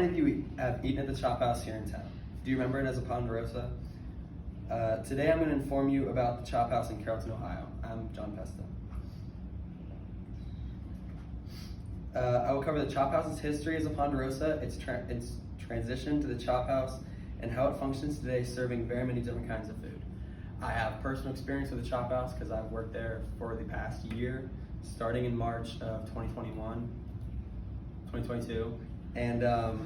of you have eaten at the Chophouse here in town? Do you remember it as a Ponderosa? Today I'm going to inform you about the Chophouse in Carrollton, Ohio. I'm John Pesta. I will cover the Chophouse's history as a Ponderosa, its transition to the Chophouse, and how it functions today, serving very many different kinds of food. I have personal experience with the Chophouse because I've worked there for the past year, starting in March of 2022. And all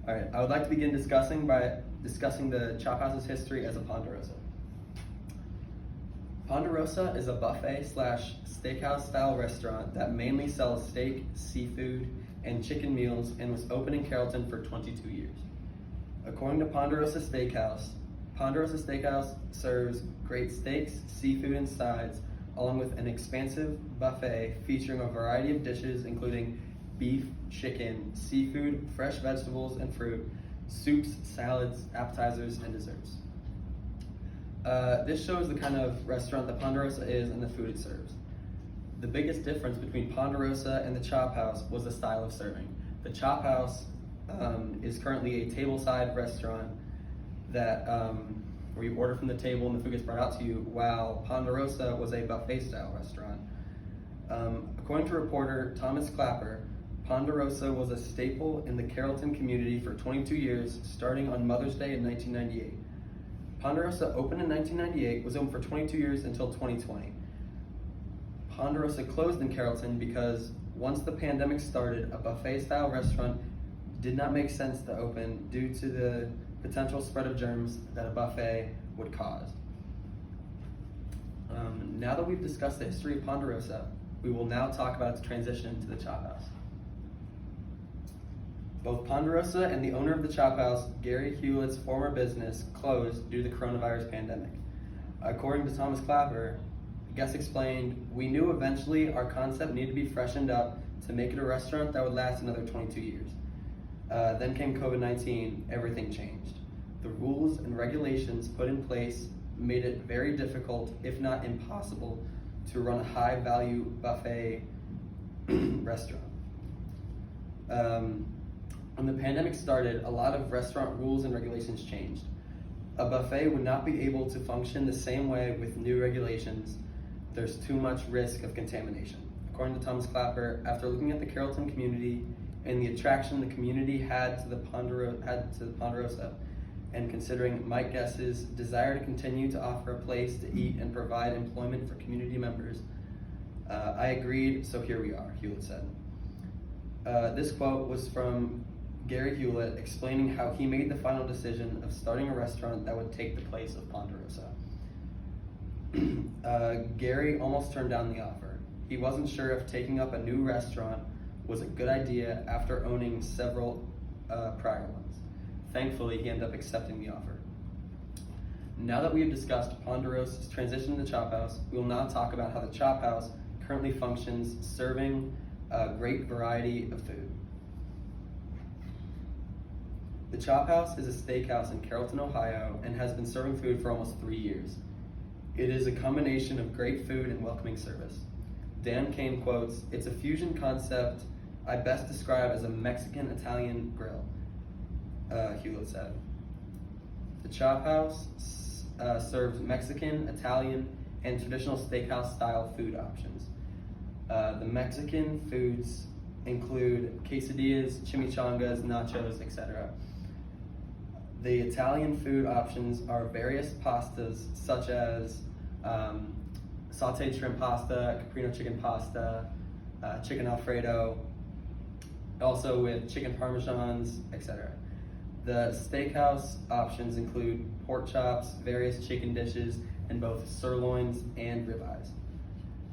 right, I would like to begin discussing the Chophouse's history as a Ponderosa. Ponderosa is a buffet/steakhouse style restaurant that mainly sells steak, seafood, and chicken meals and was open in Carrollton for 22 years. According to Ponderosa Steakhouse serves great steaks, seafood, and sides, along with an expansive buffet featuring a variety of dishes including beef, chicken, seafood, fresh vegetables and fruit, soups, salads, appetizers, and desserts. This shows the kind of restaurant that Ponderosa is and the food it serves. The biggest difference between Ponderosa and the Chophouse was the style of serving. The Chophouse is currently a tableside restaurant that where you order from the table and the food gets brought out to you, while Ponderosa was a buffet style restaurant. According to reporter Thomas Clapper, Ponderosa was a staple in the Carrollton community for 22 years, starting on Mother's Day in 1998. Ponderosa opened in 1998, was open for 22 years until 2020. Ponderosa closed in Carrollton because once the pandemic started, a buffet-style restaurant did not make sense to open due to the potential spread of germs that a buffet would cause. Now that we've discussed the history of Ponderosa, we will now talk about its transition to the Chophouse. Both Ponderosa and the owner of the Chophouse, Gary Hewlett's former business, closed due to the coronavirus pandemic. According to Thomas Clapper, the guest explained, "We knew eventually our concept needed to be freshened up to make it a restaurant that would last another 22 years. Then came COVID-19, everything changed. The rules and regulations put in place made it very difficult, if not impossible, to run a high-value buffet restaurant. When the pandemic started, a lot of restaurant rules and regulations changed. A buffet would not be able to function the same way with new regulations. There's too much risk of contamination." According to Thomas Clapper, after looking at the Carrollton community and the attraction the community had to the Ponderosa, and considering Mike Guess's desire to continue to offer a place to eat and provide employment for community members, "I agreed, so here we are," Hewlett said. This quote was from Gary Hewlett explaining how he made the final decision of starting a restaurant that would take the place of Ponderosa. Gary almost turned down the offer. He wasn't sure if taking up a new restaurant was a good idea after owning several prior ones. Thankfully, he ended up accepting the offer. Now that we have discussed Ponderosa's transition to the Chophouse, we will now talk about how the Chophouse currently functions, serving a great variety of food. The Chophouse is a steakhouse in Carrollton, Ohio, and has been serving food for almost 3 years. It is a combination of great food and welcoming service. Dan Kane quotes, "It's a fusion concept I best describe as a Mexican-Italian grill," Hewlett said. The Chophouse serves Mexican, Italian, and traditional steakhouse-style food options. The Mexican foods include quesadillas, chimichangas, nachos, etc. The Italian food options are various pastas such as sauteed shrimp pasta, caprino chicken pasta, chicken Alfredo, also with chicken parmesans, etc. The steakhouse options include pork chops, various chicken dishes, and both sirloins and ribeyes.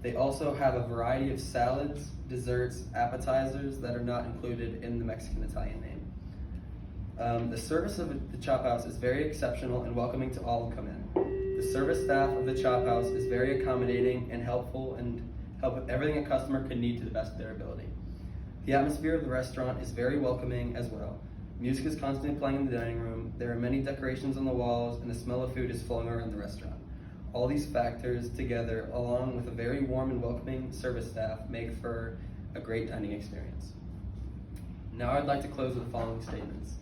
They also have a variety of salads, desserts, appetizers that are not included in the Mexican-Italian name. The service of the Chophouse is very exceptional and welcoming to all who come in. The service staff of the Chophouse is very accommodating and helpful and help with everything a customer could need to the best of their ability. The atmosphere of the restaurant is very welcoming as well. Music is constantly playing in the dining room, there are many decorations on the walls, and the smell of food is flowing around the restaurant. All these factors together, along with a very warm and welcoming service staff, make for a great dining experience. Now I'd like to close with the following statements.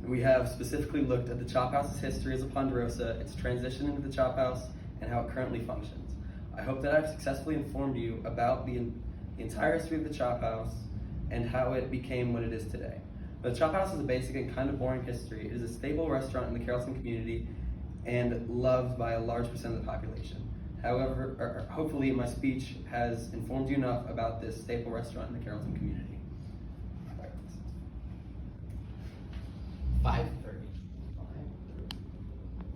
We have specifically looked at the Chophouse's history as a Ponderosa, its transition into the Chophouse, and how it currently functions. I hope that I've successfully informed you about the entire history of the Chophouse and how it became what it is today. The Chophouse is a basic and kind of boring history. It is a staple restaurant in the Carrollton community and loved by a large percent of the population. However, hopefully my speech has informed you enough about this staple restaurant in the Carrollton community. 5